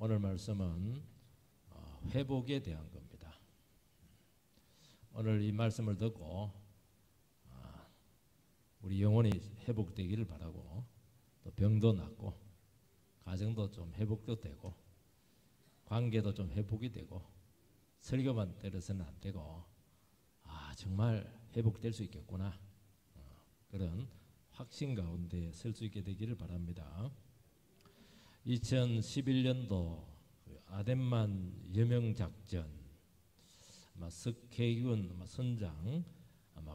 오늘 말씀은 회복에 대한 겁니다. 오늘 이 말씀을 듣고 우리 영혼이 회복되기를 바라고, 또 병도 낫고 가정도 좀 회복도 되고 관계도 좀 회복이 되고 설교만 때려서는 안 되고 정말 회복될 수 있겠구나, 그런 확신 가운데 설 수 있게 되기를 바랍니다. 2011년도 아덴만 여명작전, 석해군 선장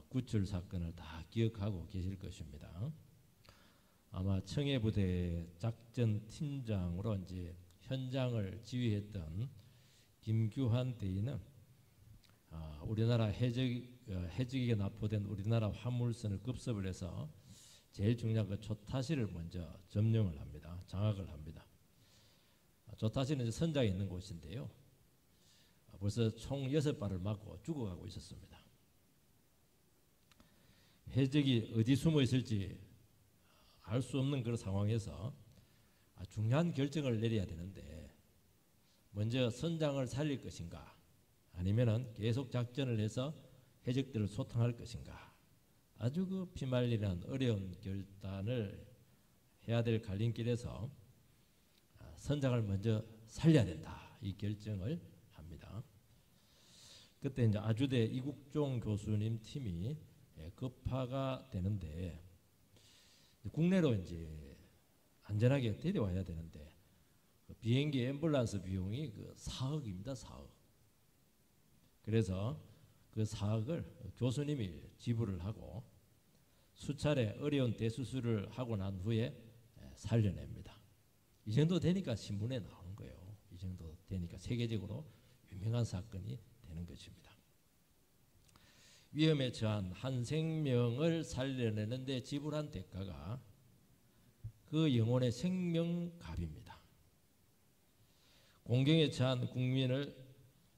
구출 사건을 다 기억하고 계실 것입니다. 아마 청해부대 작전 팀장으로 이제 현장을 지휘했던 김규환 대위는 우리나라 해적에게 납포된 우리나라 화물선을 급습을 해서 제일 중요한 그 조타시를 먼저 점령을 합니다. 장악을 합니다. 조타시는 선장이 있는 곳인데요. 벌써 총 6발을 맞고 죽어가고 있었습니다. 해적이 어디 숨어 있을지 알 수 없는 그런 상황에서 중요한 결정을 내려야 되는데, 먼저 선장을 살릴 것인가, 아니면은 계속 작전을 해서 해적들을 소탕할 것인가, 아주 그 피말리는 어려운 결단을 해야 될 갈림길에서 선장을 먼저 살려야 된다, 이 결정을 합니다. 그때 이제 아주대 이국종 교수님 팀이 급파가 되는데, 국내로 이제 안전하게 데려와야 되는데 비행기 앰뷸런스 비용이 4억입니다. 4억. 그래서 그 4억을 교수님이 지불을 하고 수차례 어려운 대수술을 하고 난 후에 살려냅니다. 이 정도 되니까 신문에 나오는 거예요. 이 정도 되니까 세계적으로 유명한 사건이 되는 것입니다. 위험에 처한 한 생명을 살려내는데 지불한 대가가 그 영혼의 생명값입니다. 공경에 처한 국민을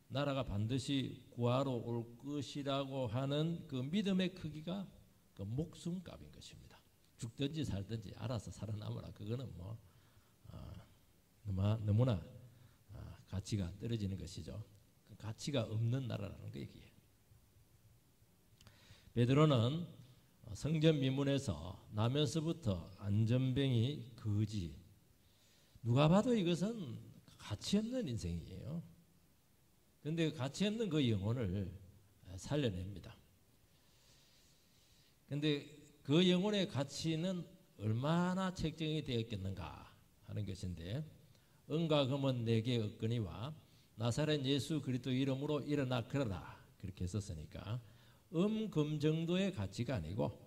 나라가 반드시 구하러 올 것이라고 하는 그 믿음의 크기가 그 목숨값인 것입니다. 죽든지 살든지 알아서 살아남으라. 그거는 너무나 가치가 떨어지는 것이죠. 그 가치가 없는 나라라는 거 얘기예요. 베드로는 성전 미문에서 나면서부터 안전뱅이 거지, 누가 봐도 이것은 가치 없는 인생이에요. 그런데 가치 없는 그 영혼을 살려냅니다. 그런데 그 영혼의 가치는 얼마나 책정이 되었겠는가 하는 것인데, 은과 금은 내게 없거니와 나사렛 예수 그리스도 이름으로 일어나 걸어라, 그렇게 했었으니까 금 정도의 가치가 아니고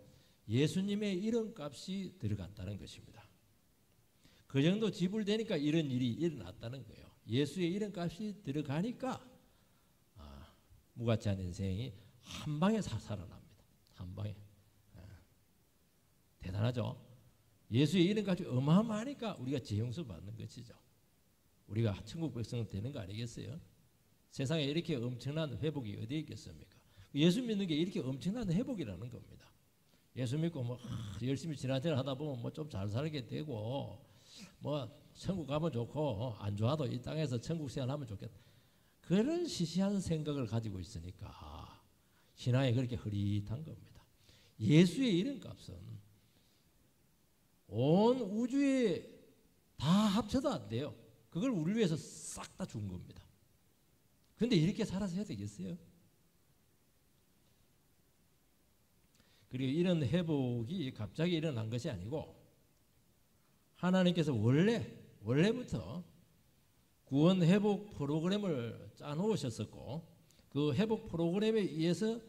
예수님의 이름값이 들어갔다는 것입니다. 그 정도 지불되니까 이런 일이 일어났다는 거예요. 예수의 이름값이 들어가니까 무가치한 인생이 한 방에 살아납니다. 한 방에. 대단하죠. 예수의 이름값이 어마어마하니까 우리가 재용서 받는 것이죠. 우리가 천국 백성 되는 거 아니겠어요? 세상에 이렇게 엄청난 회복이 어디에 있겠습니까? 예수 믿는 게 이렇게 엄청난 회복이라는 겁니다. 예수 믿고 열심히 지나치나 하다 보면 좀 잘 살게 되고 천국 가면 좋고 안 좋아도 이 땅에서 천국 생활하면 좋겠다, 그런 시시한 생각을 가지고 있으니까 신앙이 그렇게 흐릿한 겁니다. 예수의 이름값은 온 우주에 다 합쳐도 안 돼요. 그걸 우리를 위해서 싹 다 준 겁니다. 그런데 이렇게 살아서 해야 되겠어요? 그리고 이런 회복이 갑자기 일어난 것이 아니고 하나님께서 원래부터 구원 회복 프로그램을 짜놓으셨었고 그 회복 프로그램에 의해서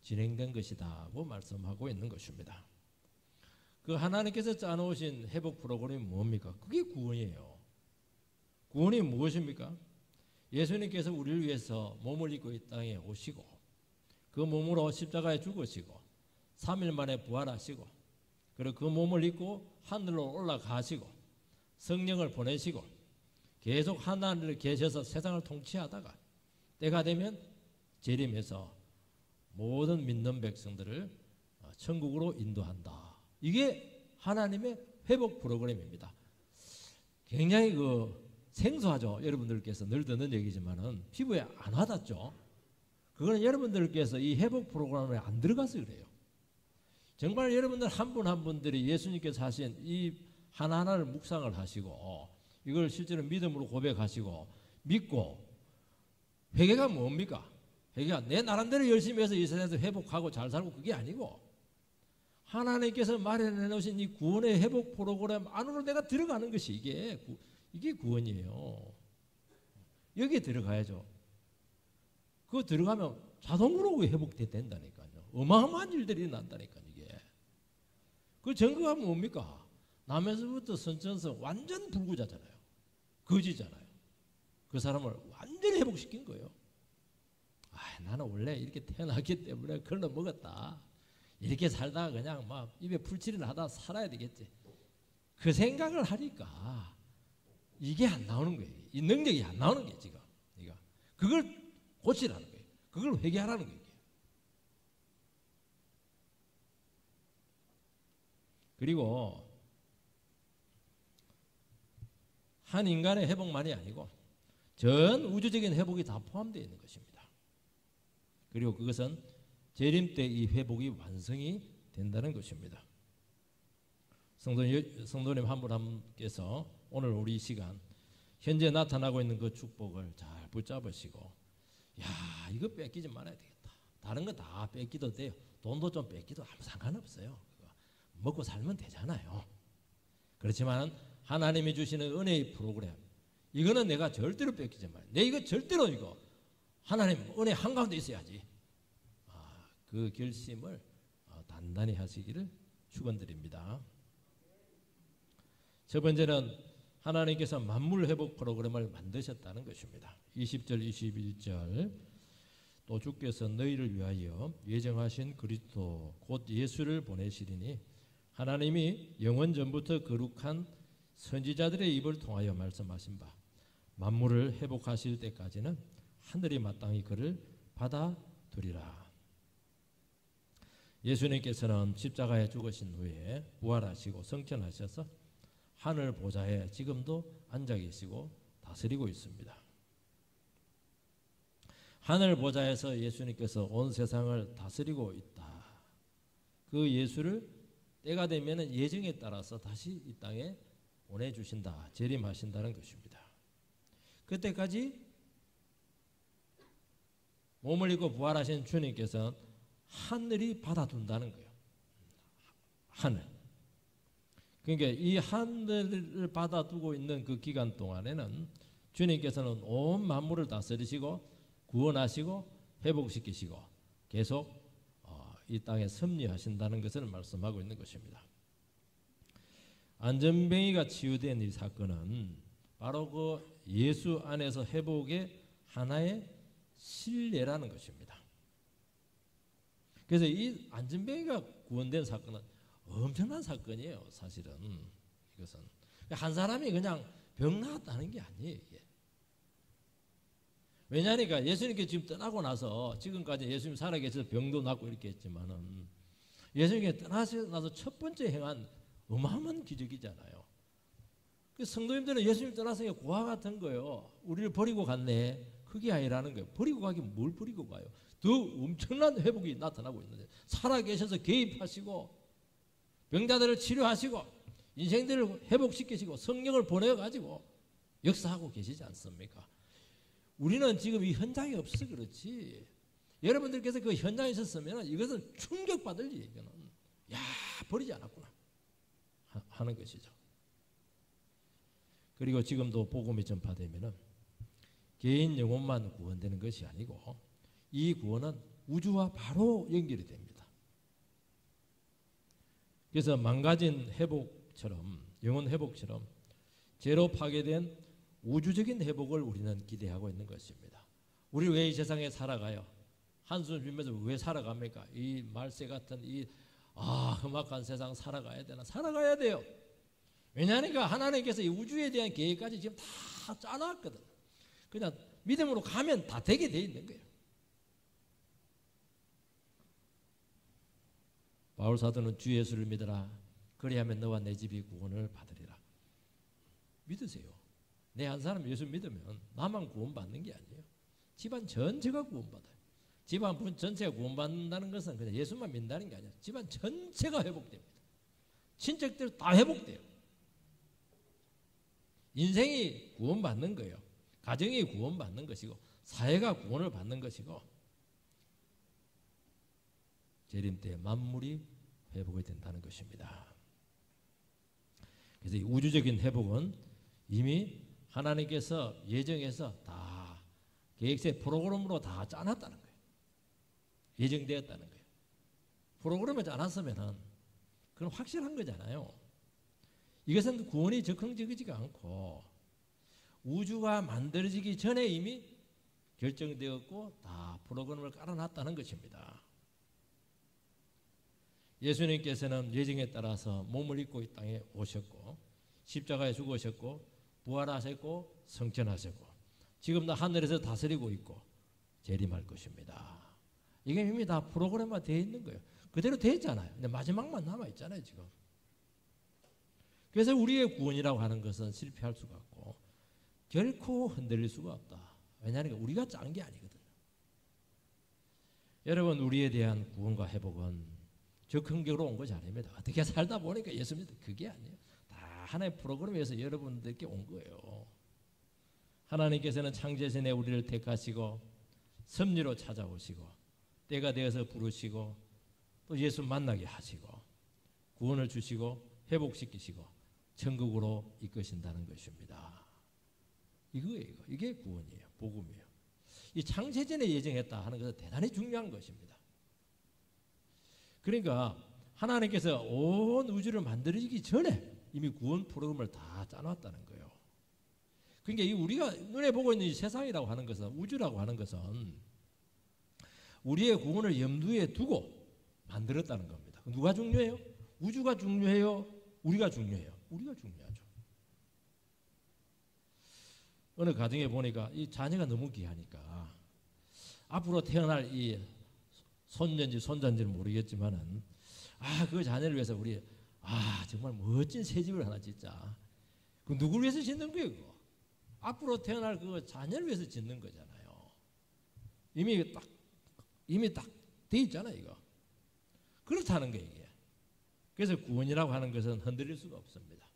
진행된 것이다고 말씀하고 있는 것입니다. 그 하나님께서 짜놓으신 회복 프로그램이 뭡니까? 그게 구원이에요. 구원이 무엇입니까? 예수님께서 우리를 위해서 몸을 입고 이 땅에 오시고 그 몸으로 십자가에 죽으시고 3일 만에 부활하시고 그리고 그 몸을 입고 하늘로 올라가시고 성령을 보내시고 계속 하나님을 계셔서 세상을 통치하다가 때가 되면 재림해서 모든 믿는 백성들을 천국으로 인도한다. 이게 하나님의 회복 프로그램입니다. 굉장히 생소하죠. 여러분들께서 늘 듣는 얘기지만은 피부에 안 와닿죠. 그거는 여러분들께서 이 회복 프로그램에 안 들어가서 그래요. 정말 여러분들 한 분 한 분들이 예수님께서 하신 이 하나하나를 묵상을 하시고 이걸 실제로 믿음으로 고백하시고 믿고 회개가 뭡니까? 회개가 내 나름대로 열심히 해서 이 세상에서 회복하고 잘 살고 그게 아니고 하나님께서 마련해 놓으신 이 구원의 회복 프로그램 안으로 내가 들어가는 것이 이게 구원이에요. 여기에 들어가야죠. 그거 들어가면 자동으로 회복된다니까요. 어마어마한 일들이 난다니까요. 이게. 그 증거가 뭡니까? 남에서부터 선천성 완전 불구자잖아요. 거지잖아요. 그 사람을 완전히 회복시킨 거예요. 나는 원래 이렇게 태어났기 때문에 걸러 먹었다. 이렇게 살다가 그냥 막 입에 풀칠을 하다 살아야 되겠지. 그 생각을 하니까 이게 안 나오는 거예요. 이 능력이 안 나오는 거예요. 지금. 그걸 고치라는 거예요. 그걸 회개하라는 거예요. 그리고 한 인간의 회복만이 아니고 전 우주적인 회복이 다 포함되어 있는 것입니다. 그리고 그것은 재림 때 이 회복이 완성이 된다는 것입니다. 성도님 한 분 한 분께서 오늘 우리 시간 현재 나타나고 있는 그 축복을 잘 붙잡으시고 이거 뺏기지 말아야 되겠다. 다른 거 다 뺏기도 돼요. 돈도 좀 뺏기도 아무 상관없어요. 먹고 살면 되잖아요. 그렇지만 하나님이 주시는 은혜의 프로그램 이거는 내가 절대로 뺏기지 말아요. 내 이거 절대로 하나님 은혜 한가운데 있어야지. 그 결심을 단단히 하시기를 축원드립니다. 첫 번째는 하나님께서 만물 회복 프로그램을 만드셨다는 것입니다. 20절 21절 또 주께서 너희를 위하여 예정하신 그리스도 곧 예수를 보내시리니 하나님이 영원 전부터 거룩한 선지자들의 입을 통하여 말씀하신 바 만물을 회복하실 때까지는 하늘이 마땅히 그를 받아두리라. 예수님께서는 십자가에 죽으신 후에 부활하시고 성천하셔서 하늘 보좌에 지금도 앉아 계시고 다스리고 있습니다. 하늘 보좌에서 예수님께서 온 세상을 다스리고 있다. 그 예수를 때가 되면 예정에 따라서 다시 이 땅에 보내주신다. 재림하신다는 것입니다. 그때까지 몸을 입고 부활하신 주님께서는 하늘이 받아둔다는 거예요. 하늘. 그러니까 이 하늘을 받아두고 있는 그 기간 동안에는 주님께서는 온 만물을 다스리시고 구원하시고 회복시키시고 계속 이 땅에 섭리하신다는 것을 말씀하고 있는 것입니다. 안전뱅이가 치유된 이 사건은 바로 그 예수 안에서 회복의 하나의 실례라는 것입니다. 그래서 이 안전뱅이가 구원된 사건은 엄청난 사건이에요. 사실은 이것은 한 사람이 그냥 병 나았다는 게 아니에요. 이게. 왜냐하니까 예수님께 지금 떠나고 나서 지금까지 예수님 살아계셔서 병도 낫고 이렇게 했지만은 예수님께 떠나서 나서 첫 번째 행한 어마어마한 기적이잖아요. 그 성도님들은 예수님 떠나서 고아 같은 거예요. 우리를 버리고 갔네. 그게 아니라는 거예요. 버리고 가긴 뭘 버리고 가요. 더 엄청난 회복이 나타나고 있는데 살아계셔서 개입하시고 병자들을 치료하시고 인생들을 회복시키시고 성령을 보내가지고 역사하고 계시지 않습니까? 우리는 지금 이 현장에 없어서 그렇지 여러분들께서 그 현장에 있었으면 이것은 충격받을 일이거든. 야 버리지 않았구나 하는 것이죠. 그리고 지금도 복음이 전파되면은 개인 영혼만 구원되는 것이 아니고 이 구원은 우주와 바로 연결이 됩니다. 그래서 망가진 회복처럼 영혼 회복처럼 죄로 파괴된 우주적인 회복을 우리는 기대하고 있는 것입니다. 우리 왜 이 세상에 살아가요? 한숨 쉬면서 왜 살아갑니까? 이 말세 같은 이 험악한 세상 살아가야 되나? 살아가야 돼요. 왜냐하니까 하나님께서 이 우주에 대한 계획까지 지금 다 짜놨거든. 그냥 믿음으로 가면 다 되게 돼 있는 거예요. 바울 사도는 주 예수를 믿으라. 그리하면 너와 내 집이 구원을 받으리라. 믿으세요. 내 한 사람 예수 믿으면 나만 구원받는 게 아니에요. 집안 전체가 구원받아요. 집안 분 전체가 구원받는다는 것은 그냥 예수만 믿는다는 게 아니에요. 집안 전체가 회복됩니다. 친척들 다 회복돼요. 인생이 구원받는 거예요. 가정이 구원받는 것이고 사회가 구원을 받는 것이고 재림 때 만물이 회복이 된다는 것입니다. 그래서 이 우주적인 회복은 이미 하나님께서 예정해서 다 계획세 프로그램으로 다 짜놨다는 거예요. 예정되었다는 거예요. 프로그램을 짜놨으면은 그건 확실한 거잖아요. 이것은 구원이 적흥적이지가 않고 우주가 만들어지기 전에 이미 결정되었고 다 프로그램을 깔아놨다는 것입니다. 예수님께서는 예정에 따라서 몸을 입고 이 땅에 오셨고 십자가에 죽으셨고 부활하셨고 성천하셨고 지금도 하늘에서 다스리고 있고 재림할 것입니다. 이게 이미 다 프로그램화 되어 있는 거예요. 그대로 되어 있잖아요. 근데 마지막만 남아 있잖아요 지금. 그래서 우리의 구원이라고 하는 것은 실패할 수가 없고 결코 흔들릴 수가 없다. 왜냐하면 우리가 짠 게 아니거든요. 여러분 우리에 대한 구원과 회복은 적흥적으로 온 것이 아닙니다. 어떻게 살다 보니까 예수 믿는 그게 아니에요. 다 하나의 프로그램에서 여러분들께 온 거예요. 하나님께서는 창세전에 우리를 택하시고 섭리로 찾아오시고 때가 되어서 부르시고 또 예수 만나게 하시고 구원을 주시고 회복시키시고 천국으로 이끄신다는 것입니다. 이거예요. 이게 구원이에요. 복음이에요. 이 창세전에 예정했다 하는 것은 대단히 중요한 것입니다. 그러니까 하나님께서 온 우주를 만들어지기 전에 이미 구원 프로그램을 다 짜놨다는 거예요. 그러니까 이 우리가 눈에 보고 있는 이 세상이라고 하는 것은 우주라고 하는 것은 우리의 구원을 염두에 두고 만들었다는 겁니다. 누가 중요해요? 우주가 중요해요? 우리가 중요해요? 우리가 중요하죠. 어느 가정에 보니까 이 자녀가 너무 귀하니까 앞으로 태어날 이 손녀인지 손자인지는 모르겠지만은 그 자녀를 위해서 우리 정말 멋진 새 집을 하나 짓자. 그 누구를 위해서 짓는 거예요? 그거? 앞으로 태어날 그 자녀를 위해서 짓는 거잖아요. 이미 딱 돼 있잖아요, 이거. 그렇다는 거예요, 이게. 그래서 구원이라고 하는 것은 흔들릴 수가 없습니다.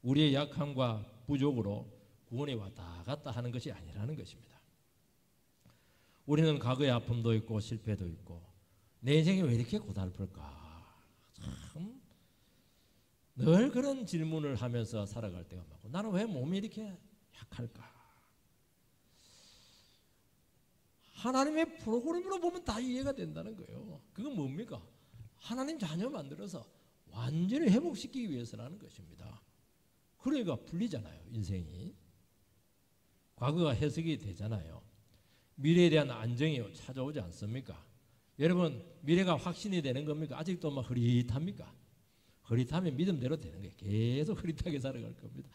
우리의 약함과 부족으로 구원이 왔다 갔다 하는 것이 아니라는 것입니다. 우리는 과거의 아픔도 있고 실패도 있고 내 인생이 왜 이렇게 고달플까? 참 늘 그런 질문을 하면서 살아갈 때가 많고 나는 왜 몸이 이렇게 약할까? 하나님의 프로그램으로 보면 다 이해가 된다는 거예요. 그건 뭡니까? 하나님 자녀 만들어서 완전히 회복시키기 위해서라는 것입니다. 그러니까 풀리잖아요, 인생이. 과거가 해석이 되잖아요. 미래에 대한 안정이 찾아오지 않습니까? 여러분 미래가 확신이 되는 겁니까? 아직도 막 흐릿합니까? 흐릿하면 믿음대로 되는 거예요. 계속 흐릿하게 살아갈 겁니다.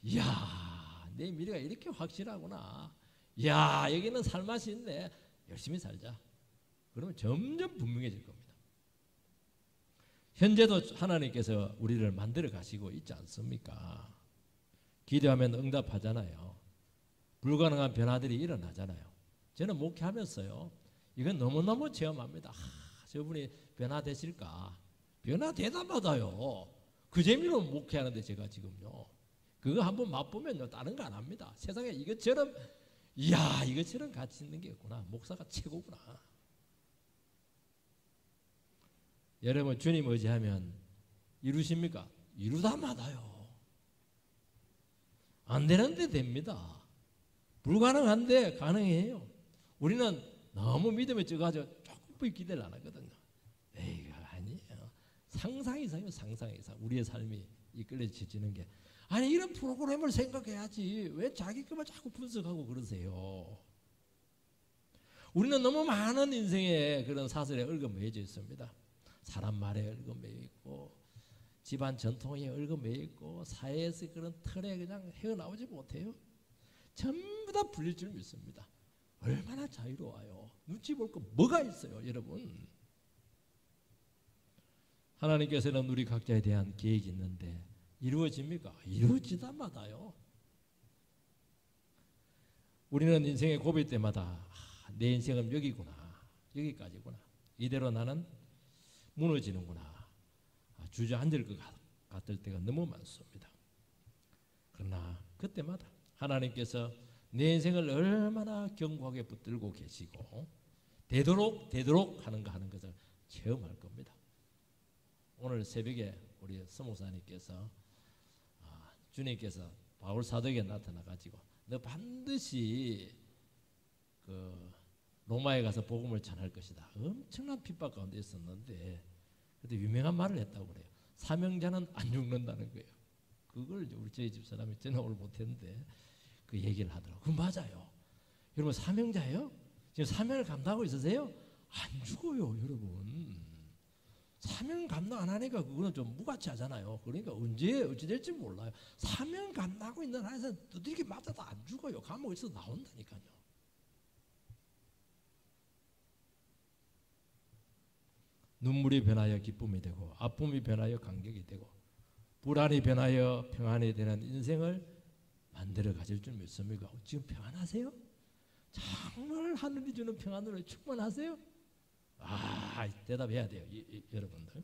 이야, 내 미래가 이렇게 확실하구나. 이야, 여기는 살맛이 있네. 열심히 살자. 그러면 점점 분명해질 겁니다. 현재도 하나님께서 우리를 만들어 가시고 있지 않습니까? 기도하면 응답하잖아요. 불가능한 변화들이 일어나잖아요. 저는 목회하면서요, 이건 너무너무 체험합니다. 저분이 변화되실까? 변화되다마다요. 그 재미로 목회하는데 제가 지금요. 그거 한번 맛보면요. 다른 거 안 합니다. 세상에 이것처럼 이야, 이것처럼 가치 있는 게 없구나. 목사가 최고구나. 여러분 주님 의지하면 이루십니까? 이루다마다요. 안 되는데 됩니다. 불가능한데 가능해요. 우리는 너무 믿음에 쪄가지고 조금 기대를 안 하거든요. 에이, 아니에요. 상상 이상이에요. 상상 이상. 우리의 삶이 이끌려지는 게. 아니 이런 프로그램을 생각해야지. 왜 자기 것만 자꾸 분석하고 그러세요. 우리는 너무 많은 인생의 그런 사설에 얽어매여져 있습니다. 사람 말에 얽어매여 있고 집안 전통에 얽어매여 있고 사회에서 그런 틀에 그냥 헤어나오지 못해요. 전부 다 풀릴 줄 믿습니다. 얼마나 자유로워요. 눈치 볼 거 뭐가 있어요, 여러분. 하나님께서는 우리 각자에 대한 계획이 있는데 이루어집니까? 이루어지다마다요. 우리는 인생의 고비 때마다 내 인생은 여기구나, 여기까지구나, 이대로 나는 무너지는구나, 주저앉을 것 같을 때가 너무 많습니다. 그러나 그때마다 하나님께서 내 인생을 얼마나 견고하게 붙들고 계시고 되도록 하는 것을 체험할 겁니다. 오늘 새벽에 우리 서목사님께서 주님께서 바울 사도에게 나타나 가지고 너 반드시 그 로마에 가서 복음을 전할 것이다. 엄청난 핍박 가운데 있었는데 그때 유명한 말을 했다고 그래요. 사명자는 안 죽는다는 거예요. 그걸 우리 저희 집 사람이 전혀 오늘 못했는데 그 얘기를 하더라고요. 그 맞아요. 여러분 사명자예요? 지금 사명을 감당하고 있으세요? 안 죽어요, 여러분. 사명 감당 안 하니까 그거는 좀 무가치하잖아요. 그러니까 언제 어찌 될지 몰라요. 사명 감당하고 있는 한에서 두들겨 맞아도 안 죽어요. 감옥에 있어서 나온다니까요. 눈물이 변하여 기쁨이 되고 아픔이 변하여 감격이 되고 불안이 변하여 평안이 되는 인생을 만들어 가질 줄 믿습니까? 지금 평안하세요? 정말 하늘이 주는 평안으로 충만하세요? 대답해야 돼요, 여러분들.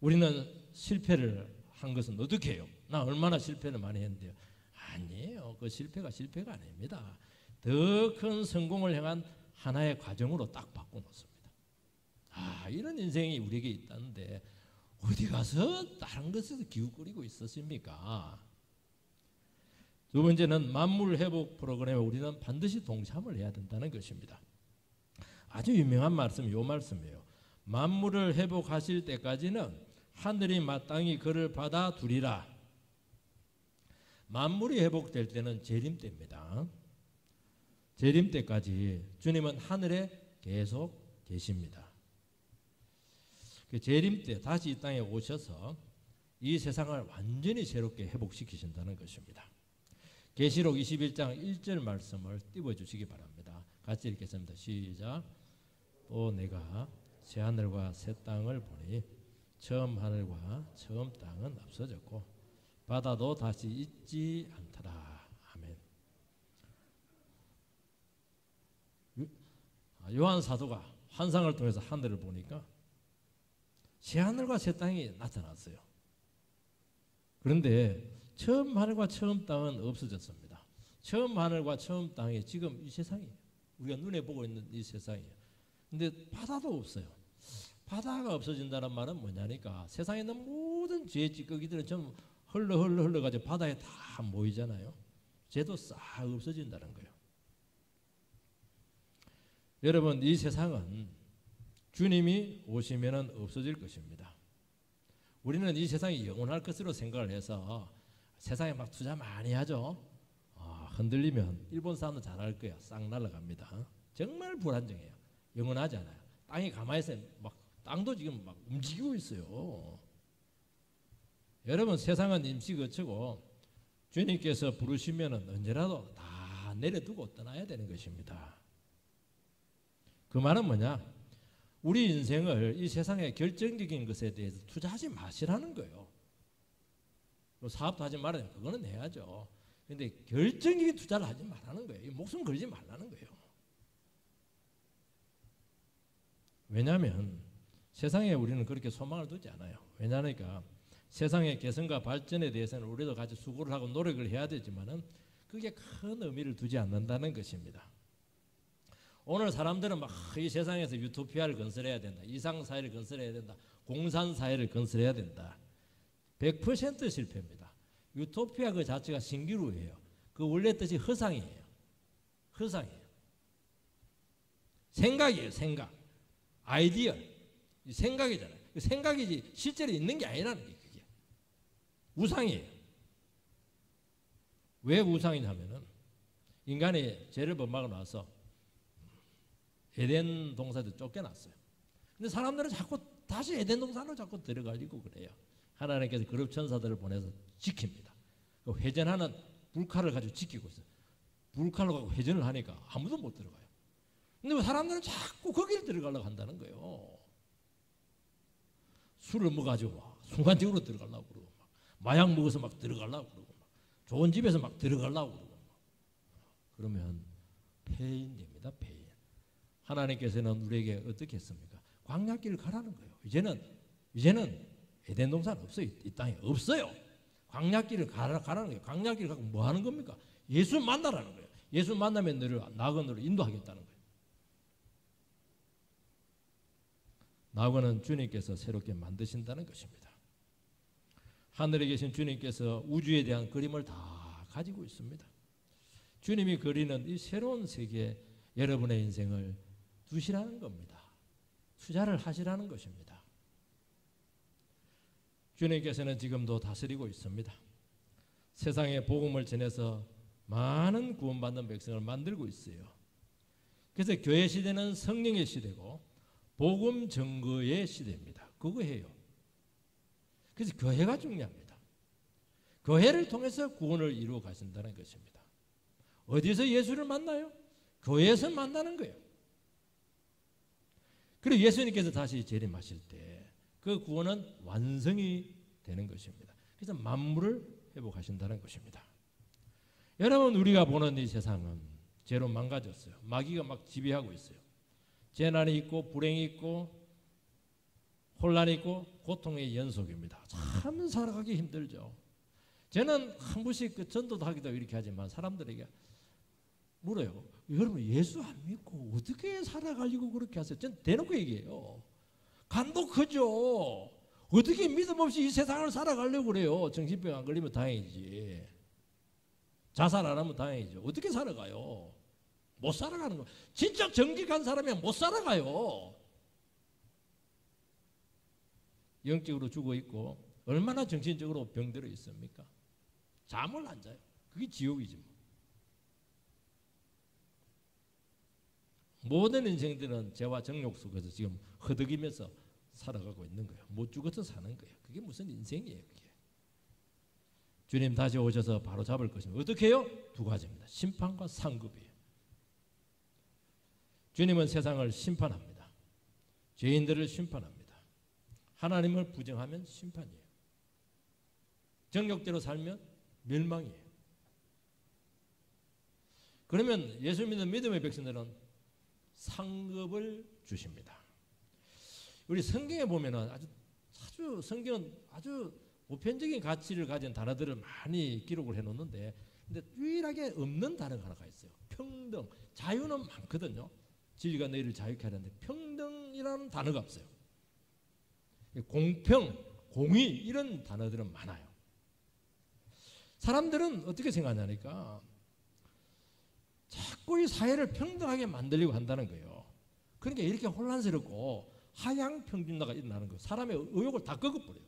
우리는 실패를 한 것은 어떻게 해요? 나 얼마나 실패를 많이 했는데요. 아니에요. 그 실패가 아닙니다. 더 큰 성공을 향한 하나의 과정으로 딱 바꿔놓습니다. 이런 인생이 우리에게 있다는데 어디 가서 다른 것에서 기웃거리고 있었습니까? 두 번째는 만물 회복 프로그램에 우리는 반드시 동참을 해야 된다는 것입니다. 아주 유명한 말씀이 이 말씀이에요. 만물을 회복하실 때까지는 하늘이 마땅히 그를 받아두리라. 만물이 회복될 때는 재림 때입니다. 재림 때까지 주님은 하늘에 계속 계십니다. 그 재림 때 다시 이 땅에 오셔서 이 세상을 완전히 새롭게 회복시키신다는 것입니다. 계시록 21장 1절 말씀을 띄워주시기 바랍니다. 같이 읽겠습니다. 시작. 또 내가 새 하늘과 새 땅을 보니 처음 하늘과 처음 땅은 없어졌고 바다도 다시 있지 않더라. 아멘. 요한 사도가 환상을 통해서 하늘을 보니까 새 하늘과 새 땅이 나타났어요. 그런데 처음 하늘과 처음 땅은 없어졌습니다. 처음 하늘과 처음 땅이 지금 이 세상이에요. 우리가 눈에 보고 있는 이 세상이에요. 근데 바다도 없어요. 바다가 없어진다는 말은 뭐냐니까 세상에 있는 모든 죄 찌꺼기들은 좀 흘러가지고 바다에 다 모이잖아요. 죄도 싹 없어진다는 거예요. 여러분, 이 세상은 주님이 오시면은 없어질 것입니다. 우리는 이 세상이 영원할 것으로 생각을 해서 세상에 막 투자 많이 하죠. 흔들리면 일본 사람도 잘할 거야. 싹 날아갑니다. 정말 불안정해요. 영원하지 않아요. 땅이 가만히 있어요. 막 땅도 지금 막 움직이고 있어요. 여러분, 세상은 임시 거처고 주님께서 부르시면은 언제라도 다 내려두고 떠나야 되는 것입니다. 그 말은 뭐냐? 우리 인생을 이 세상의 결정적인 것에 대해서 투자하지 마시라는 거예요. 사업도 하지 말아요. 그거는 해야죠. 그런데 결정적인 투자를 하지 말라는 거예요. 목숨 걸지 말라는 거예요. 왜냐하면 세상에 우리는 그렇게 소망을 두지 않아요. 왜냐하니까 세상의 개선과 발전에 대해서는 우리도 같이 수고를 하고 노력을 해야 되지만은 그게 큰 의미를 두지 않는다는 것입니다. 오늘 사람들은 막 이 세상에서 유토피아를 건설해야 된다. 이상사회를 건설해야 된다. 공산사회를 건설해야 된다. 100% 실패입니다. 유토피아 그 자체가 신기루예요. 그 원래 뜻이 허상이에요. 허상이에요. 생각이에요. 생각. 아이디어. 생각이잖아요. 생각이지 실제로 있는 게 아니라는 게 그게. 우상이에요. 왜 우상이냐면은 인간이 죄를 범하고 나서 에덴 동산에서 쫓겨났어요. 근데 사람들은 자꾸 다시 에덴 동산으로 자꾸 들어가지고 그래요. 하나님께서 그룹 천사들을 보내서 지킵니다. 회전하는 불칼을 가지고 지키고 있어요. 불칼로 가지고 회전을 하니까 아무도 못 들어가요. 근데 사람들은 자꾸 거기를 들어가려고 한다는 거예요. 술을 먹어가지고 순간적으로 들어가려고 그러고 마약 먹어서 막 들어가려고 그러고 좋은 집에서 막 들어가려고 그러고 그러면 폐인됩니다. 폐인. 하나님께서는 우리에게 어떻게 했습니까? 광야길을 가라는 거예요. 이제는 에덴 동산 없어요. 이 땅에 없어요. 광야길을 가라는 거예요. 광야길을 가고 뭐 하는 겁니까? 예수 만나라는 거예요. 예수 만나면 너를 낙원으로 인도하겠다는 거예요. 낙원은 주님께서 새롭게 만드신다는 것입니다. 하늘에 계신 주님께서 우주에 대한 그림을 다 가지고 있습니다. 주님이 그리는 이 새로운 세계에 여러분의 인생을 두시라는 겁니다. 투자를 하시라는 것입니다. 주님께서는 지금도 다스리고 있습니다. 세상에 복음을 전해서 많은 구원받는 백성을 만들고 있어요. 그래서 교회 시대는 성령의 시대고 복음 증거의 시대입니다. 그거 해요. 그래서 교회가 중요합니다. 교회를 통해서 구원을 이루어 가신다는 것입니다. 어디서 예수를 만나요? 교회에서 만나는 거예요. 그리고 예수님께서 다시 재림하실 때 그 구원은 완성이 되는 것입니다. 그래서 만물을 회복하신다는 것입니다. 여러분, 우리가 보는 이 세상은 죄로 망가졌어요. 마귀가 막 지배하고 있어요. 재난이 있고 불행이 있고 혼란이 있고 고통의 연속입니다. 참 살아가기 힘들죠. 저는 한 번씩 그 전도도 하기도 이렇게 하지만 사람들에게 물어요. 여러분, 예수 안 믿고 어떻게 살아가려고 그렇게 하세요? 전 대놓고 얘기해요. 간도 크죠. 어떻게 믿음 없이 이 세상을 살아가려고 그래요? 정신병 안 걸리면 다행이지. 자살 안 하면 다행이죠. 어떻게 살아가요? 못 살아가는 거. 진짜 정직한 사람이면 못 살아가요. 영적으로 죽어 있고 얼마나 정신적으로 병들어 있습니까? 잠을 안 자요. 그게 지옥이지 뭐. 모든 인생들은 죄와 정욕 속에서 지금 허덕이면서 살아가고 있는 거예요. 못 죽어서 사는 거예요. 그게 무슨 인생이에요, 그게. 주님 다시 오셔서 바로 잡을 것입니다. 어떻게 해요? 두 가지입니다. 심판과 상급이에요. 주님은 세상을 심판합니다. 죄인들을 심판합니다. 하나님을 부정하면 심판이에요. 정욕대로 살면 멸망이에요. 그러면 예수 믿는 믿음의 백성들은 상급을 주십니다. 우리 성경에 보면은 아주 성경은 아주 보편적인 가치를 가진 단어들을 많이 기록을 해놓는데, 근데 유일하게 없는 단어가 하나가 있어요. 평등. 자유는 많거든요. 진리가 너희를 자유케 하는데 평등이라는 단어가 없어요. 공평, 공의 이런 단어들은 많아요. 사람들은 어떻게 생각하냐니까 자꾸 이 사회를 평등하게 만들려고 한다는 거예요. 그러니까 이렇게 혼란스럽고 하향 평준화가 일어나는 거예요. 사람의 의욕을 다 꺾어버려요.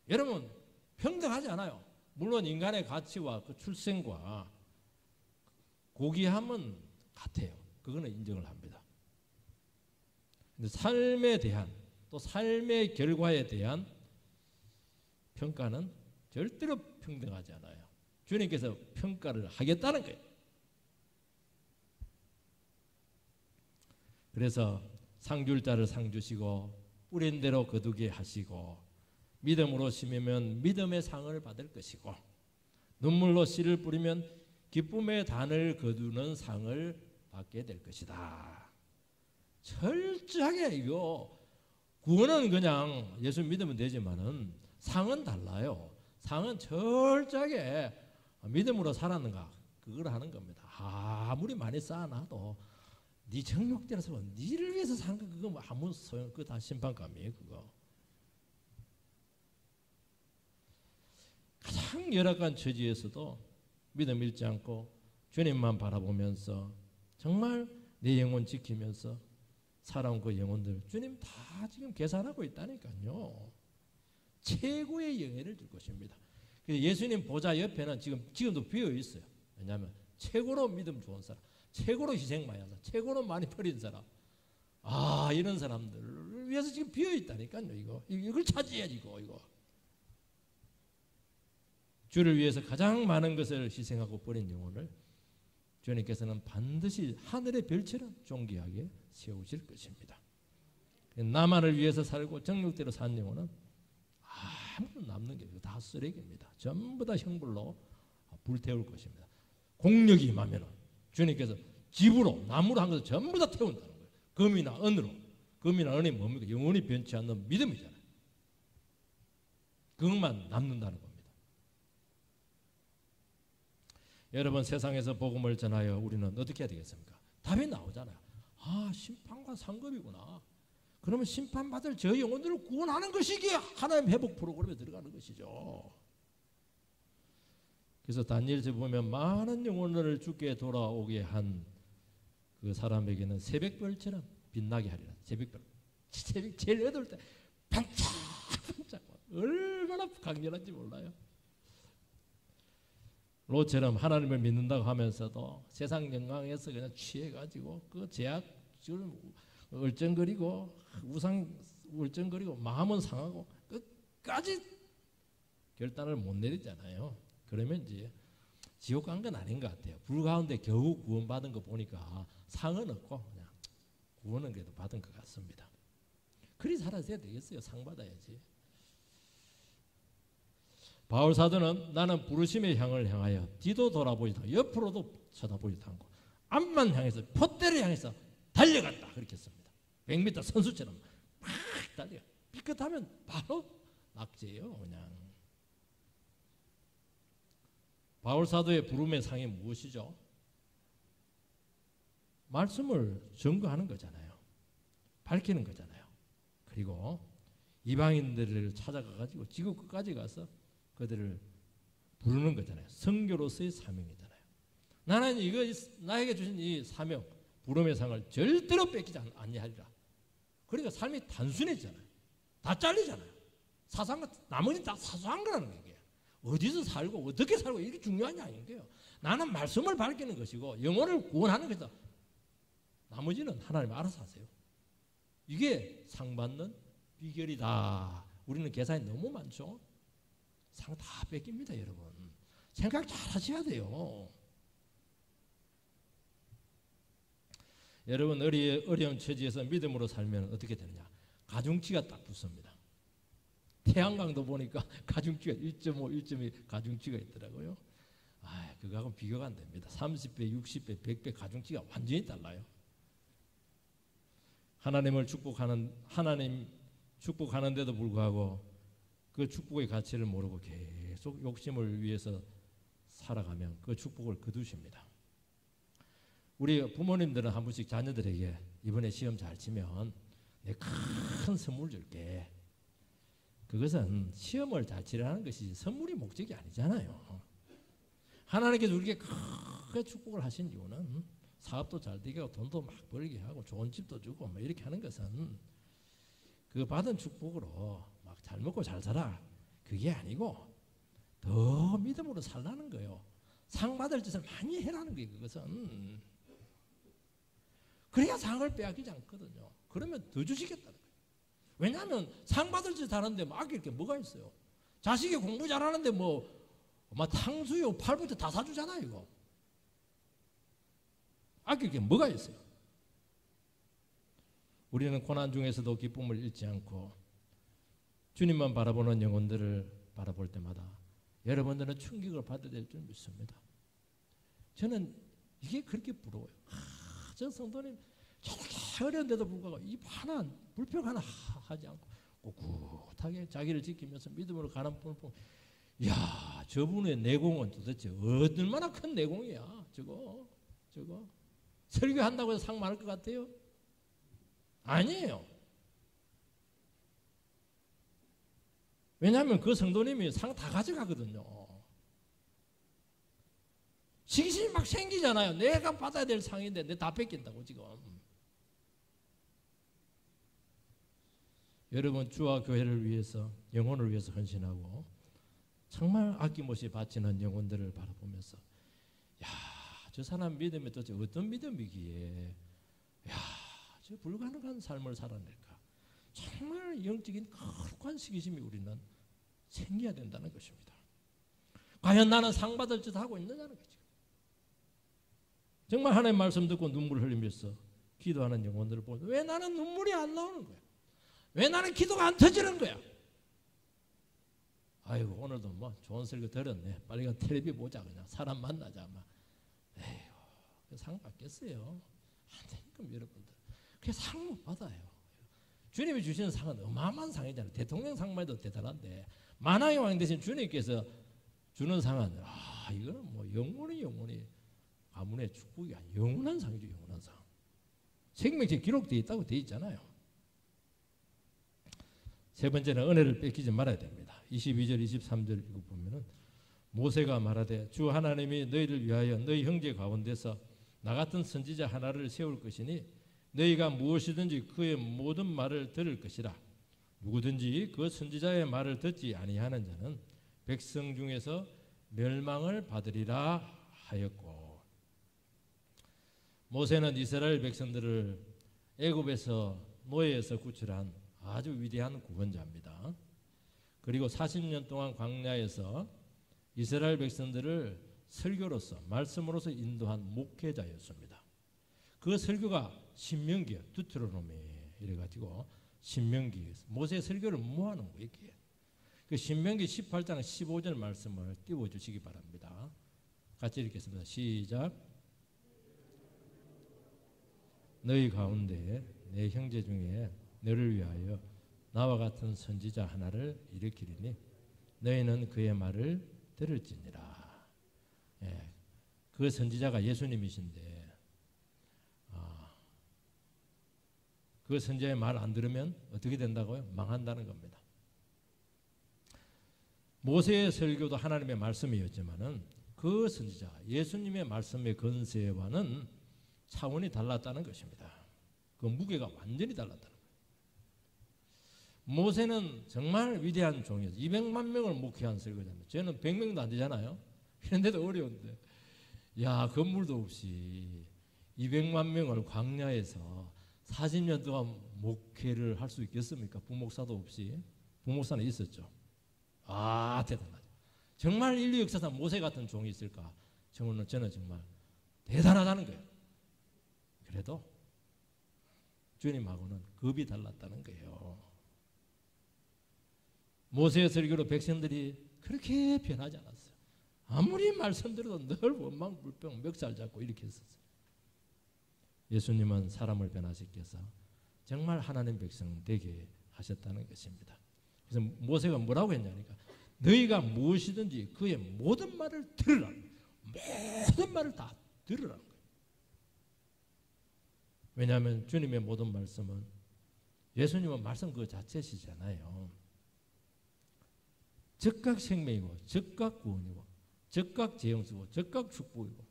여러분, 평등하지 않아요. 물론 인간의 가치와 그 출생과 고귀함은 같아요. 그거는 인정을 합니다. 근데 삶에 대한 또 삶의 결과에 대한 평가는 절대로 평등하지 않아요. 주님께서 평가를 하겠다는 거예요. 그래서 상 줄 자를 상 주시고 뿌린 대로 거두게 하시고 믿음으로 심으면 믿음의 상을 받을 것이고 눈물로 씨를 뿌리면 기쁨의 단을 거두는 상을 받게 될 것이다. 철저하게 이거 구원은 그냥 예수 믿으면 되지만은 상은 달라요. 상은 철저하게 믿음으로 살았는가 그걸 하는 겁니다. 아무리 많이 쌓아놔도 네 정욕대로서 니를 위해서 산 거 그거 뭐 아무 소용, 그거 다 심판감이에요. 그거 가장 열악한 처지에서도 믿음 잃지 않고 주님만 바라보면서 정말 내 영혼 지키면서 살아온 그 영혼들 주님 다 지금 계산하고 있다니까요. 최고의 영예를 줄 것입니다. 예수님 보좌 옆에는 지금도 비어 있어요. 왜냐하면 최고로 믿음 좋은 사람, 최고로 희생 많이 한 사람, 최고로 많이 버린 사람, 이런 사람들을 위해서 지금 비어 있다니까요. 이걸 차지해야지 이거. 주를 위해서 가장 많은 것을 희생하고 버린 영혼을 주님께서는 반드시 하늘의 별처럼 존귀하게 세우실 것입니다. 나만을 위해서 살고 정욕대로 산 영혼은 아무도 남는 게 다 쓰레기입니다. 전부 다 형불로 불태울 것입니다. 공력이 임하면 주님께서 집으로 나무로 한 것을 전부 다 태운다는 거예요. 금이나 은으로. 금이나 은이 뭡니까? 영원히 변치 않는 믿음이잖아요. 그것만 남는다는 겁니다. 여러분, 세상에서 복음을 전하여 우리는 어떻게 해야 되겠습니까? 답이 나오잖아요. 아, 심판과 상급이구나. 그러면 심판받을 저 영혼들을 구원하는 것이기에 하나님 회복 프로그램에 들어가는 것이죠. 그래서 다니엘서 보면 많은 영혼을 주께 돌아오게 한 그 사람에게는 새벽별처럼 빛나게 하리라. 새벽별 제일 어두울 때 반짝반짝 얼마나 강렬한지 몰라요. 롯처럼 하나님을 믿는다고 하면서도 세상 영광에서 그냥 취해가지고 그 제약을 얼쩡거리고 우상 얼쩡거리고 마음은 상하고 끝까지 결단을 못 내리잖아요. 그러면 이제 지옥 간 건 아닌 것 같아요. 불 가운데 겨우 구원받은 거 보니까 상은 없고 그냥 구원은 그래도 받은 것 같습니다. 그리 살아야 되겠어요. 상 받아야지. 바울 사도는 나는 부르심의 향을 향하여 뒤도 돌아보지도 않고 옆으로도 쳐다보지도 않고 앞만 향해서 포대를 향해서 달려갔다. 그렇게 했습니다. 100m 선수처럼 막 달려. 삐끗하면 바로 낙제예요. 그냥. 바울 사도의 부름의 상이 무엇이죠? 말씀을 증거하는 거잖아요. 밝히는 거잖아요. 그리고 이방인들을 찾아가가지고 지구 끝까지 가서 그들을 부르는 거잖아요. 선교로서의 사명이잖아요. 나는 이거 나에게 주신 이 사명, 부름의 상을 절대로 뺏기지 아니하리라. 그러니까 삶이 단순해지잖아요. 다 잘리잖아요. 나머지는 다 사소한 거라는 거예요. 어디서 살고 어떻게 살고 이게 중요한 게 아닌 거예요. 나는 말씀을 밝히는 것이고 영혼을 구원하는 것이다. 나머지는 하나님 알아서 하세요. 이게 상 받는 비결이다. 우리는 계산이 너무 많죠. 상 다 뺏깁니다, 여러분. 생각 잘 하셔야 돼요. 여러분, 어려운 처지에서 믿음으로 살면 어떻게 되느냐? 가중치가 딱 붙습니다. 태양광도 보니까 가중치가 1.5, 1.2 가중치가 있더라고요. 그거하고 비교가 안 됩니다. 30배, 60배, 100배 가중치가 완전히 달라요. 하나님 축복하는데도 불구하고 그 축복의 가치를 모르고 계속 욕심을 위해서 살아가면 그 축복을 거두십니다. 우리 부모님들은 한 번씩 자녀들에게 이번에 시험 잘 치면 내 큰 선물 줄게. 그것은 시험을 잘 치라는 것이 선물이 목적이 아니잖아요. 하나님께서 우리에게 크게 축복을 하신 이유는 사업도 잘 되게 하고 돈도 막 벌게 하고 좋은 집도 주고 뭐 이렇게 하는 것은 그 받은 축복으로 막 잘 먹고 잘 살아. 그게 아니고 더 믿음으로 살라는 거예요. 상 받을 짓을 많이 해라는 거예요. 그것은. 그래야 상을 빼앗기지 않거든요. 그러면 더 주시겠다는 거예요. 왜냐하면 상 받을 짓 하는데 뭐 아낄 게 뭐가 있어요. 자식이 공부 잘하는데 뭐 탕수육, 팔부터 다 사주잖아요. 이거. 아낄 게 뭐가 있어요. 우리는 고난 중에서도 기쁨을 잃지 않고 주님만 바라보는 영혼들을 바라볼 때마다 여러분들은 충격을 받아야 될 줄 믿습니다. 저는 이게 그렇게 부러워요. 저 성도님 저렇게 어려운데도 불구하고 입 하나 불평 하나 하지 않고 꿋꿋하게 자기를 지키면서 믿음으로 가는 분을 보면 이야, 저분의 내공은 도대체 얼마나 큰 내공이야. 저거 설교한다고 해서 상 많을 것 같아요? 아니에요. 왜냐하면 그 성도님이 상 다 가져가거든요. 시기심이 막 생기잖아요. 내가 받아야 될 상인데 내 다 뺏긴다고 지금. 여러분, 주와 교회를 위해서 영혼을 위해서 헌신하고 정말 아낌없이 바치는 영혼들을 바라보면서 야, 저 사람 믿음이 도대체 어떤 믿음이기에 저 불가능한 삶을 살아낼까. 정말 영적인 거룩한 시기심이 우리는 생겨야 된다는 것입니다. 과연 나는 상 받을 짓 하고 있느냐는 거죠. 정말 하나님의 말씀 듣고 눈물을 흘리면서 기도하는 영혼들을 보면 왜 나는 눈물이 안 나오는 거야? 왜 나는 기도가 안 터지는 거야? 아이고, 오늘도 뭐 좋은 설교 들었네. 빨리 텔레비 보자. 그냥 사람 만나자. 상 받겠어요? 안 되니까 여러분들. 그래서 상 못 받아요. 주님이 주시는 상은 어마어마한 상이잖아요. 대통령 상만 해도 대단한데 만왕의 왕 대신 주님께서 주는 상은 이거는 뭐 영원히 가문의 축복이 아니에요. 영원한 상이죠. 영원한 상. 생명체 기록되어 있다고 되어 있잖아요. 세 번째는 은혜를 뺏기지 말아야 됩니다. 22절 23절 이거 보면은 모세가 말하되 주 하나님이 너희를 위하여 너희 형제 가운데서 나 같은 선지자 하나를 세울 것이니 너희가 무엇이든지 그의 모든 말을 들을 것이라. 누구든지 그 선지자의 말을 듣지 아니하는 자는 백성 중에서 멸망을 받으리라 하였고. 모세는 이스라엘 백성들을 애굽에서 노예에서 구출한 아주 위대한 구원자입니다. 그리고 40년 동안 광야에서 이스라엘 백성들을 설교로서 말씀으로서 인도한 목회자였습니다. 그 설교가 신명기예요. 두트로노미 이래가지고 신명기 모세의 설교를 모아놓은 거예요. 그 신명기 18장 15절 말씀을 띄워주시기 바랍니다. 같이 읽겠습니다. 시작. 너희 가운데 내 형제 중에 너를 위하여 나와 같은 선지자 하나를 일으키리니 너희는 그의 말을 들을지니라. 그 선지자가 예수님이신데 그 선지자의 말 안 들으면 어떻게 된다고요? 망한다는 겁니다. 모세의 설교도 하나님의 말씀이었지만은 그 선지자 예수님의 말씀의 건세와는 차원이 달랐다는 것입니다. 그 무게가 완전히 달랐다는 거예요. 모세는 정말 위대한 종이었어요. 200만 명을 목회한 설교자입니다. 저는 100명도 안 되잖아요. 그런데도 어려운데 건물도 없이 200만 명을 광야에서 40년 동안 목회를 할 수 있겠습니까? 부목사도 없이. 부목사는 있었죠. 대단하죠. 정말 인류 역사상 모세 같은 종이 있을까? 저는 정말 대단하다는 거예요. 그래도 주님하고는 급이 달랐다는 거예요. 모세의 설교로 백성들이 그렇게 변하지 않았어요. 아무리 말씀드려도 늘 원망, 불평, 멱살 잡고 이렇게 했었어요. 예수님은 사람을 변화시켜서 정말 하나님 백성 되게 하셨다는 것입니다. 그래서 모세가 뭐라고 했냐니까 너희가 무엇이든지 그의 모든 말을 들으라. 모든 말을 다 들으라는 거예요. 왜냐하면 주님의 모든 말씀은 예수님은 말씀 그 자체시잖아요. 즉각 생명이고 즉각 구원이고 즉각 재영수고 즉각 축복이고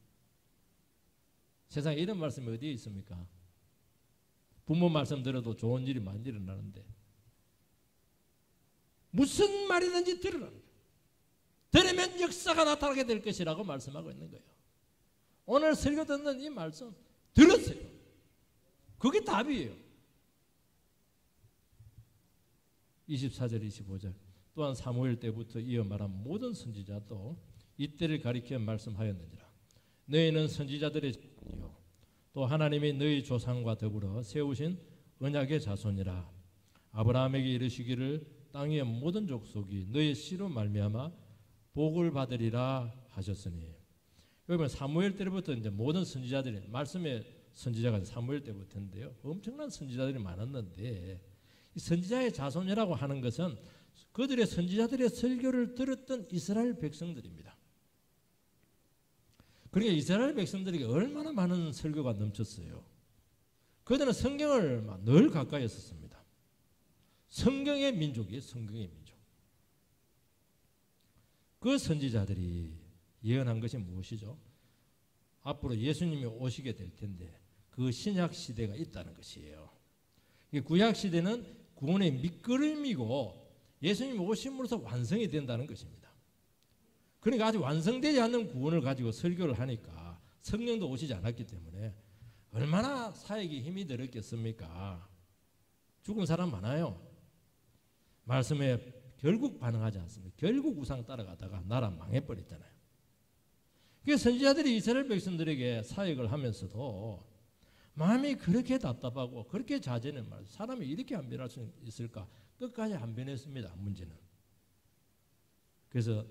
세상에 이런 말씀이 어디에 있습니까? 부모 말씀 들어도 좋은 일이 많이 일어나는데 무슨 말이든지 들으라는 거예요. 들으면 역사가 나타나게 될 것이라고 말씀하고 있는 거예요. 오늘 설교 듣는 이 말씀 들었어요. 그게 답이에요. 24절 25절 또한 사무엘 때부터 이어 말한 모든 선지자도 이때를 가리켜 말씀하였느니라. 너희는 선지자들의 자손이요 또 하나님이 너희 조상과 더불어 세우신 언약의 자손이라. 아브라함에게 이르시기를 땅의 모든 족속이 너희 씨로 말미암아 복을 받으리라 하셨으니. 여러분 사무엘 때부터 이제 모든 선지자들이 말씀의 선지자가 사무엘 때부터인데요. 엄청난 선지자들이 많았는데 이 선지자의 자손이라고 하는 것은 그들의 선지자들의 설교를 들었던 이스라엘 백성들입니다. 그러니까 이스라엘 백성들에게 얼마나 많은 설교가 넘쳤어요. 그들은 성경을 늘 가까이 했었습니다. 성경의 민족이에요. 성경의 민족. 그 선지자들이 예언한 것이 무엇이죠? 앞으로 예수님이 오시게 될 텐데 그 신약 시대가 있다는 것이에요. 구약 시대는 구원의 밑거름이고 예수님이 오심으로써 완성이 된다는 것입니다. 그러니까 아직 완성되지 않는 구원을 가지고 설교를 하니까 성령도 오시지 않았기 때문에 얼마나 사역이 힘이 들었겠습니까? 죽은 사람 많아요. 말씀에 결국 반응하지 않습니다. 결국 우상 따라가다가 나라 망해버렸잖아요. 그래서 선지자들이 이스라엘 백성들에게 사역을 하면서도 마음이 그렇게 답답하고 그렇게 자제는 말, 사람이 이렇게 안 변할 수 있을까? 끝까지 안 변했습니다. 문제는. 그래서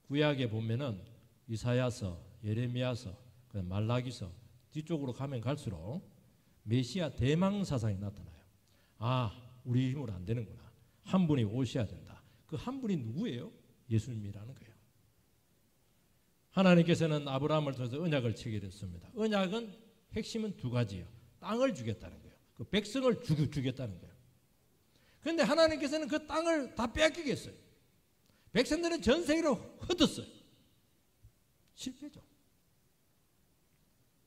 구약에 보면은 이사야서, 예레미야서, 그 말라기서 뒤쪽으로 가면 갈수록 메시아 대망 사상이 나타나요. 아, 우리 힘으로 안 되는구나. 한 분이 오셔야 된다. 그 한 분이 누구예요? 예수님이라는 거예요. 하나님께서는 아브라함을 통해서 언약을 체결했습니다. 언약은 핵심은 두 가지예요. 땅을 주겠다는 거예요. 그 백성을 주겠다는 거예요. 그런데 하나님께서는 그 땅을 다 빼앗기겠어요. 백성들은 전 세계로 흩었어요. 실패죠.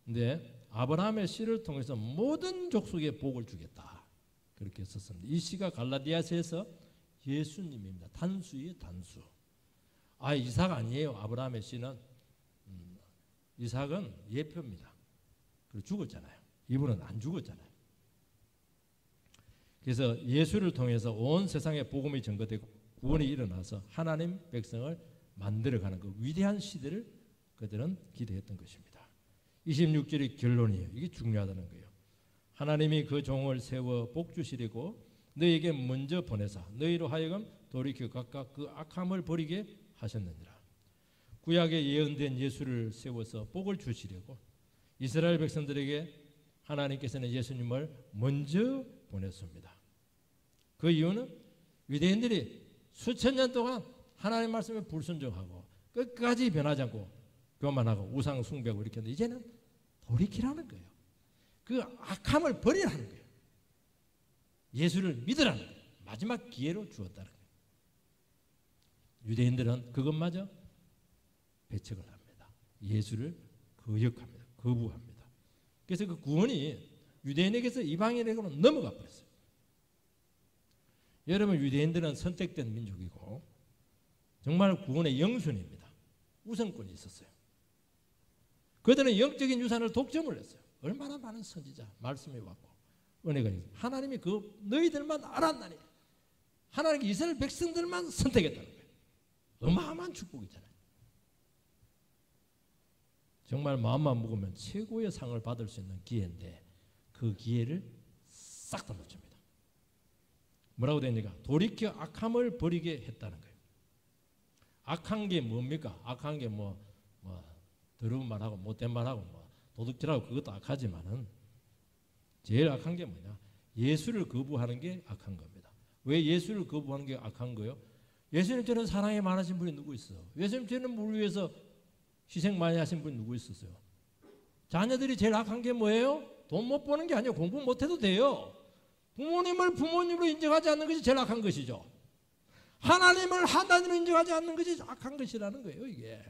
근데 아브라함의 씨를 통해서 모든 족속에 복을 주겠다. 그렇게 썼습니다. 이 씨가 갈라디아서에서 예수님입니다. 단수예요, 단수. 아, 이삭 아니에요. 아브라함의 씨는 이삭은 예표입니다. 그리고 죽었잖아요. 이분은 안 죽었잖아요. 그래서 예수를 통해서 온 세상에 복음이 전거되고 구원이 일어나서 하나님 백성을 만들어가는 그 위대한 시대를 그들은 기대했던 것입니다. 26절의 결론이에요. 이게 중요하다는 거예요. 하나님이 그 종을 세워 복 주시려고 너희에게 먼저 보내사 너희로 하여금 돌이켜 각각 그 악함을 버리게 하셨느니라. 구약에 예언된 예수를 세워서 복을 주시려고 이스라엘 백성들에게 하나님께서는 예수님을 먼저 보냈습니다. 그 이유는 유대인들이 수천 년 동안 하나님 말씀에 불순종하고 끝까지 변하지 않고 교만하고 우상 숭배하고 이렇게 했는데 이제는 돌이키라는 거예요. 그 악함을 버리라는 거예요. 예수를 믿으라는 거예요. 마지막 기회로 주었다는 거예요. 유대인들은 그것마저 배척을 합니다. 예수를 거역합니다. 거부합니다. 그래서 그 구원이 유대인에게서 이방인에게로 넘어가 버렸어요. 여러분, 유대인들은 선택된 민족이고 정말 구원의 영순입니다. 우선권이 있었어요. 그들은 영적인 유산을 독점을 했어요. 얼마나 많은 선지자 말씀이 왔고 은혜가 있어요. 하나님이 그 너희들만 알았나니 하나님이 이스라엘 백성들만 선택했다는 거예요. 어마어마한 축복이잖아요. 정말 마음만 먹으면 최고의 상을 받을 수 있는 기회인데 그 기회를 싹 다 놓칩니다. 뭐라고 되니까 돌이켜 악함을 버리게 했다는 거예요. 악한 게 뭡니까? 악한 게 더러운 말하고 못된 말하고 도둑질하고 그것도 악하지만은 제일 악한 게 뭐냐? 예수를 거부하는 게 악한 겁니다. 왜 예수를 거부하는 게 악한 거예요? 예수님처럼 사랑이 많으신 분이 누구 있어요? 예수님처럼 우리 위해서 희생 많이 하신 분이 누구 있었어요? 자녀들이 제일 악한 게 뭐예요? 돈 못 버는 게 아니에요. 공부 못해도 돼요. 부모님을 부모님으로 인정하지 않는 것이 제일 악한 것이죠. 하나님을 하나님으로 인정하지 않는 것이 악한 것이라는 거예요. 이게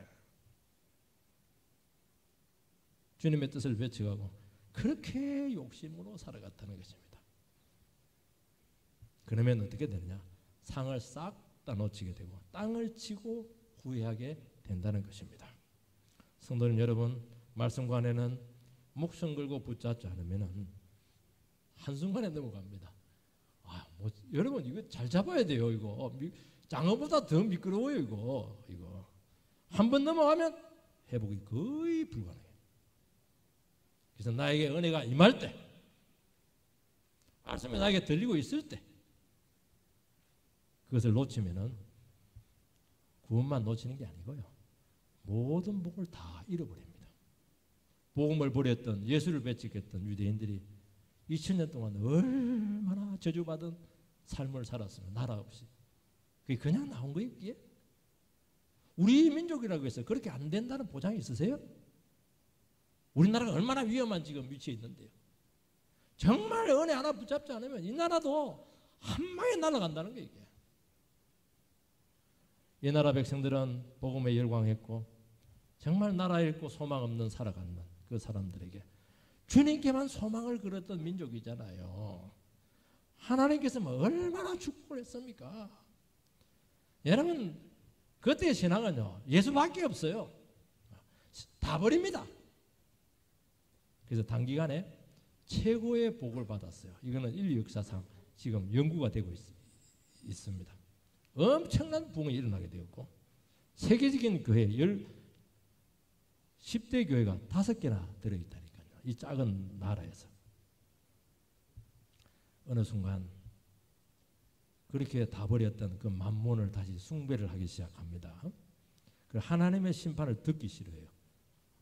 주님의 뜻을 배척하고 그렇게 욕심으로 살아갔다는 것입니다. 그러면 어떻게 되느냐? 상을 싹 다 놓치게 되고 땅을 치고 후회하게 된다는 것입니다. 성도님 여러분, 말씀과 안에는 목숨 걸고 붙잡지 않으면 한순간에 넘어갑니다. 여러분 이거 잘 잡아야 돼요. 이거 장어보다 더 미끄러워요. 이거 한 번 넘어가면 회복이 거의 불가능해요. 그래서 나에게 은혜가 임할 때, 말씀이 나에게 들리고 있을 때 그것을 놓치면은 구원만 놓치는 게 아니고요. 모든 복을 다 잃어버립니다. 복음을 버렸던 예수를 배척했던 유대인들이 2000년 동안 얼마나 저주받은 삶을 살았으면 나라 없이. 그게 그냥 나온 거예요. 이게? 우리 민족이라고 해서 그렇게 안 된다는 보장이 있으세요? 우리나라가 얼마나 위험한 지금 위치에 있는데요. 정말 은혜 하나 붙잡지 않으면 이 나라도 한 방에 날아간다는 게 이게. 이 나라 백성들은 복음에 열광했고 정말 나라 잃고 소망 없는 살아가는 그 사람들에게 주님께만 소망을 걸었던 민족이잖아요. 하나님께서 얼마나 축복을 했습니까? 여러분 그때의 신앙은요 예수밖에 없어요. 다 버립니다. 그래서 단기간에 최고의 복을 받았어요. 이거는 인류 역사상 지금 연구가 되고 있습니다. 엄청난 부흥이 일어나게 되었고 세계적인 교회 10대 교회가 5개나 들어있다니까요. 이 작은 나라에서. 어느 순간 그렇게 다 버렸던 그 만몬을 다시 숭배를 하기 시작합니다. 그 하나님의 심판을 듣기 싫어해요.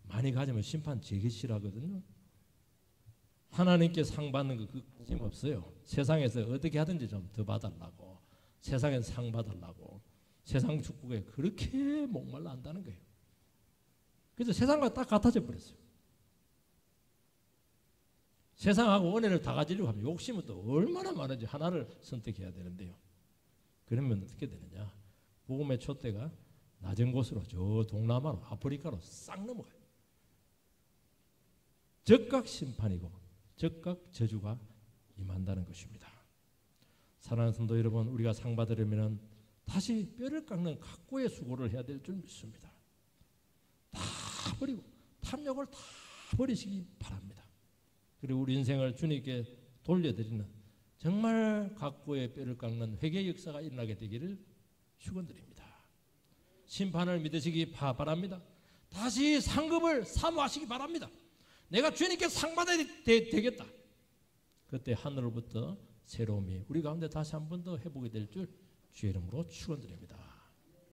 많이 가지면 심판 되게 싫어하거든요. 하나님께 상 받는 거 그심 없어요. 세상에서 어떻게 하든지 좀 더 받으려고, 세상에서 상 받으려고, 세상 축복에 그렇게 목말라 한다는 거예요. 그래서 세상과 딱 같아져 버렸어요. 세상하고 은혜를 다 가지려고 하면 욕심은 또 얼마나 많은지 하나를 선택해야 되는데요. 그러면 어떻게 되느냐? 복음의 촛대가 낮은 곳으로 저 동남아로 아프리카로 싹 넘어가요. 즉각 심판이고 즉각 저주가 임한다는 것입니다. 사랑하는 성도 여러분, 우리가 상 받으려면 다시 뼈를 깎는 각고의 수고를 해야 될 줄 믿습니다. 다 버리고 탐욕을 다 버리시기 바랍니다. 그리고 우리 인생을 주님께 돌려드리는 정말 각고의 뼈를 깎는 회개의 역사가 일어나게 되기를 축원드립니다. 심판을 믿으시기 바랍니다. 다시 상급을 사모하시기 바랍니다. 내가 주님께 상 받아야 되겠다. 그때 하늘로부터 새로움이 우리 가운데 다시 한 번 더 회복이 될 줄 주의 이름으로 축원드립니다.